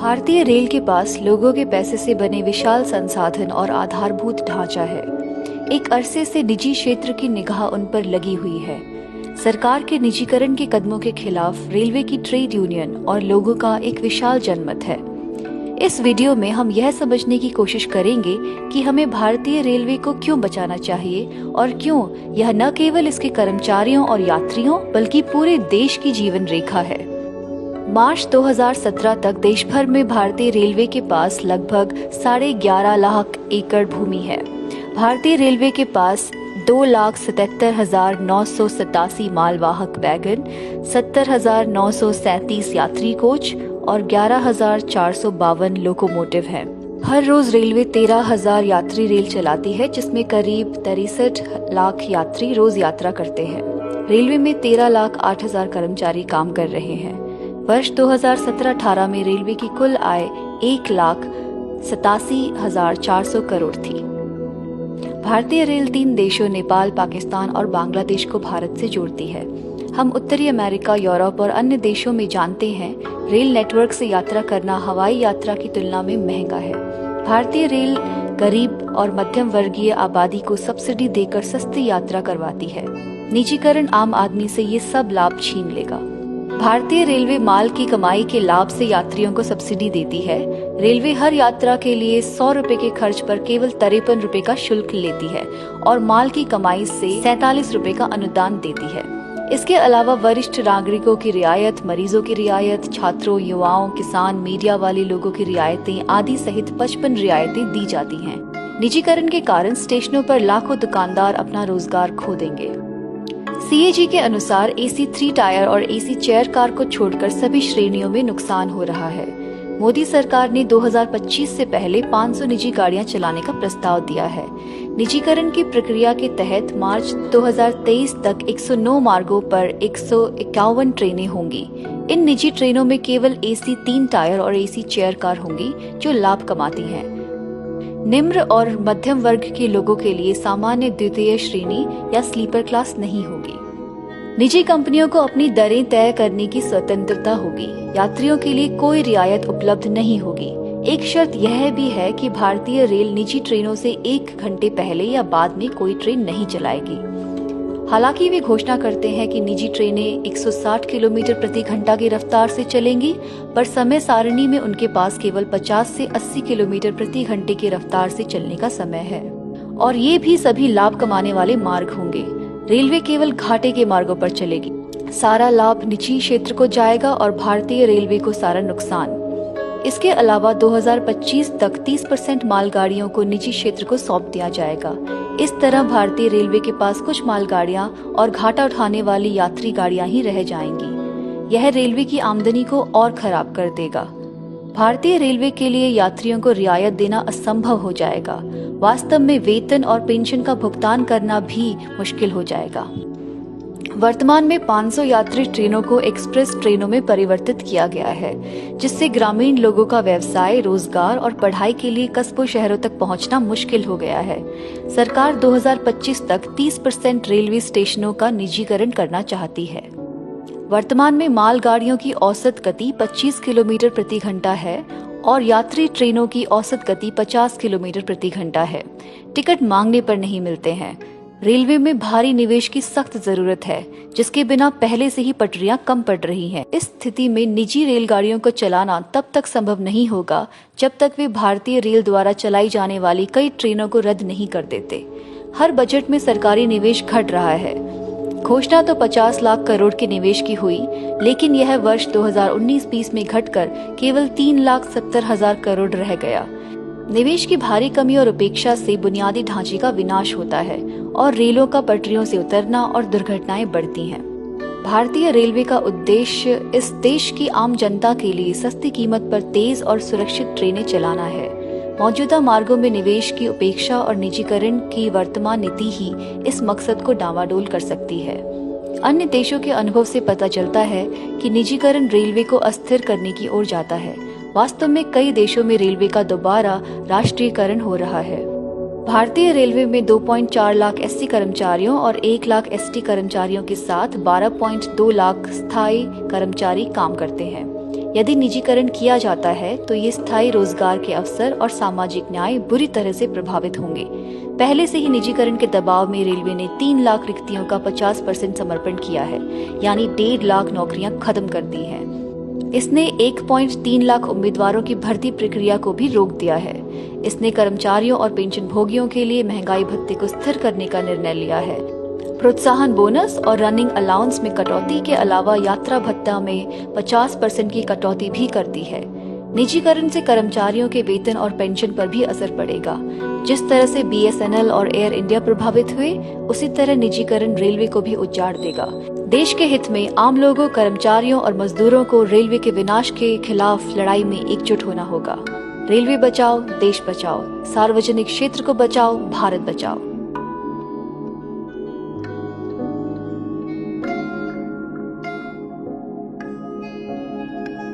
भारतीय रेल के पास लोगों के पैसे से बने विशाल संसाधन और आधारभूत ढांचा है। एक अरसे से निजी क्षेत्र की निगाह उन पर लगी हुई है। सरकार के निजीकरण के कदमों के खिलाफ रेलवे की ट्रेड यूनियन और लोगों का एक विशाल जनमत है। इस वीडियो में हम यह समझने की कोशिश करेंगे कि हमें भारतीय रेलवे को क्यों बचाना चाहिए और क्यों यह न केवल इसके कर्मचारियों और यात्रियों बल्कि पूरे देश की जीवन रेखा है। मार्च 2017 तक देश भर में भारतीय रेलवे के पास लगभग 11.5 लाख एकड़ भूमि है। भारतीय रेलवे के पास 2,77,987 मालवाहक वैगन, 70,937 यात्री कोच और 11,452 लोकोमोटिव हैं। हर रोज रेलवे 13,000 यात्री रेल चलाती है, जिसमें करीब 63 लाख यात्री रोज यात्रा करते हैं। रेलवे में 13,08,000 कर्मचारी काम कर रहे हैं। वर्ष 2017-18 में रेलवे की कुल आय 1,87,400 करोड़ थी। भारतीय रेल 3 देशों नेपाल, पाकिस्तान और बांग्लादेश को भारत से जोड़ती है। हम उत्तरी अमेरिका, यूरोप और अन्य देशों में जानते हैं, रेल नेटवर्क से यात्रा करना हवाई यात्रा की तुलना में महंगा है। भारतीय रेल गरीब और मध्यम वर्गीय आबादी को सब्सिडी देकर सस्ती यात्रा करवाती है। निजीकरण आम आदमी से ये सब लाभ छीन लेगा। भारतीय रेलवे माल की कमाई के लाभ से यात्रियों को सब्सिडी देती है। रेलवे हर यात्रा के लिए 100 रुपए के खर्च पर केवल 53 रुपए का शुल्क लेती है और माल की कमाई से 47 रुपए का अनुदान देती है। इसके अलावा वरिष्ठ नागरिकों की रियायत, मरीजों की रियायत, छात्रों, युवाओं, किसान, मीडिया वाले लोगों की रियायतें आदि सहित 55 रियायतें दी जाती हैं। निजीकरण के कारण स्टेशनों पर लाखों दुकानदार अपना रोजगार खो देंगे। CAG के अनुसार AC 3 टायर और AC चेयर कार को छोड़कर सभी श्रेणियों में नुकसान हो रहा है। मोदी सरकार ने 2025 से पहले 500 निजी गाड़ियां चलाने का प्रस्ताव दिया है। निजीकरण की प्रक्रिया के तहत मार्च 2023 तक 109 मार्गों पर 151 ट्रेनें होंगी। इन निजी ट्रेनों में केवल AC 3 टायर और AC चेयर कार होंगी जो लाभ कमाती हैं। निम्न और मध्यम वर्ग के लोगों के लिए सामान्य द्वितीय श्रेणी या स्लीपर क्लास नहीं होगी। निजी कंपनियों को अपनी दरें तय करने की स्वतंत्रता होगी। यात्रियों के लिए कोई रियायत उपलब्ध नहीं होगी। एक शर्त यह भी है कि भारतीय रेल निजी ट्रेनों से 1 घंटे पहले या बाद में कोई ट्रेन नहीं चलाएगी। हालांकि वे घोषणा करते हैं कि निजी ट्रेनें 160 किलोमीटर प्रति घंटा की रफ्तार से चलेंगी, पर समय सारणी में उनके पास केवल 50 से 80 किलोमीटर प्रति घंटे की रफ्तार से चलने का समय है और ये भी सभी लाभ कमाने वाले मार्ग होंगे। रेलवे केवल घाटे के मार्गों पर चलेगी। सारा लाभ निजी क्षेत्र को जाएगा और भारतीय रेलवे को सारा नुकसान। इसके अलावा 2025 तक 30% मालगाड़ियों को निजी क्षेत्र को सौंप दिया जाएगा। इस तरह भारतीय रेलवे के पास कुछ मालगाड़ियां और घाटा उठाने वाली यात्री गाड़ियां ही रह जाएंगी। यह रेलवे की आमदनी को और खराब कर देगा। भारतीय रेलवे के लिए यात्रियों को रियायत देना असंभव हो जाएगा। वास्तव में वेतन और पेंशन का भुगतान करना भी मुश्किल हो जाएगा। वर्तमान में 500 यात्री ट्रेनों को एक्सप्रेस ट्रेनों में परिवर्तित किया गया है, जिससे ग्रामीण लोगों का व्यवसाय, रोजगार और पढ़ाई के लिए कस्बों शहरों तक पहुंचना मुश्किल हो गया है। सरकार 2025 तक 30% रेलवे स्टेशनों का निजीकरण करना चाहती है। वर्तमान में मालगाड़ियों की औसत गति 25 किलोमीटर प्रति घंटा है और यात्री ट्रेनों की औसत गति 50 किलोमीटर प्रति घंटा है। टिकट मांगने पर नहीं मिलते हैं। रेलवे में भारी निवेश की सख्त जरूरत है, जिसके बिना पहले से ही पटरियां कम पड़ रही हैं। इस स्थिति में निजी रेलगाड़ियों को चलाना तब तक संभव नहीं होगा जब तक वे भारतीय रेल द्वारा चलाई जाने वाली कई ट्रेनों को रद्द नहीं कर देते। हर बजट में सरकारी निवेश घट रहा है। घोषणा तो 50 लाख करोड़ के निवेश की हुई, लेकिन यह वर्ष 2019-20 में घटकर केवल 3,70,000 करोड़ रह गया। निवेश की भारी कमी और उपेक्षा से बुनियादी ढांचे का विनाश होता है और रेलों का पटरियों से उतरना और दुर्घटनाएं बढ़ती हैं। भारतीय रेलवे का उद्देश्य इस देश की आम जनता के लिए सस्ती कीमत पर तेज और सुरक्षित ट्रेनें चलाना है। मौजूदा मार्गों में निवेश की उपेक्षा और निजीकरण की वर्तमान नीति ही इस मकसद को डावाडोल कर सकती है। अन्य देशों के अनुभव से पता चलता है कि निजीकरण रेलवे को अस्थिर करने की ओर जाता है। वास्तव में कई देशों में रेलवे का दोबारा राष्ट्रीयकरण हो रहा है। भारतीय रेलवे में 2.4 लाख SC कर्मचारियों और 1 लाख ST कर्मचारियों के साथ 12.2 लाख स्थायी कर्मचारी काम करते हैं। यदि निजीकरण किया जाता है तो ये स्थायी रोजगार के अवसर और सामाजिक न्याय बुरी तरह से प्रभावित होंगे। पहले से ही निजीकरण के दबाव में रेलवे ने 3 लाख रिक्तियों का 50% समर्पण किया है, यानी 1.5 लाख नौकरियां खत्म कर दी हैं। इसने 1.3 लाख उम्मीदवारों की भर्ती प्रक्रिया को भी रोक दिया है। इसने कर्मचारियों और पेंशन भोगियों के लिए महंगाई भत्ते को स्थिर करने का निर्णय लिया है। प्रोत्साहन बोनस और रनिंग अलाउंस में कटौती के अलावा यात्रा भत्ता में 50% की कटौती भी कर दी है। निजीकरण से कर्मचारियों के वेतन और पेंशन पर भी असर पड़ेगा। जिस तरह से BSNL और एयर इंडिया प्रभावित हुए, उसी तरह निजीकरण रेलवे को भी उजाड़ देगा। देश के हित में आम लोगों, कर्मचारियों और मजदूरों को रेलवे के विनाश के खिलाफ लड़ाई में एकजुट होना होगा। रेलवे बचाओ, देश बचाओ, सार्वजनिक क्षेत्र को बचाओ, भारत बचाओ।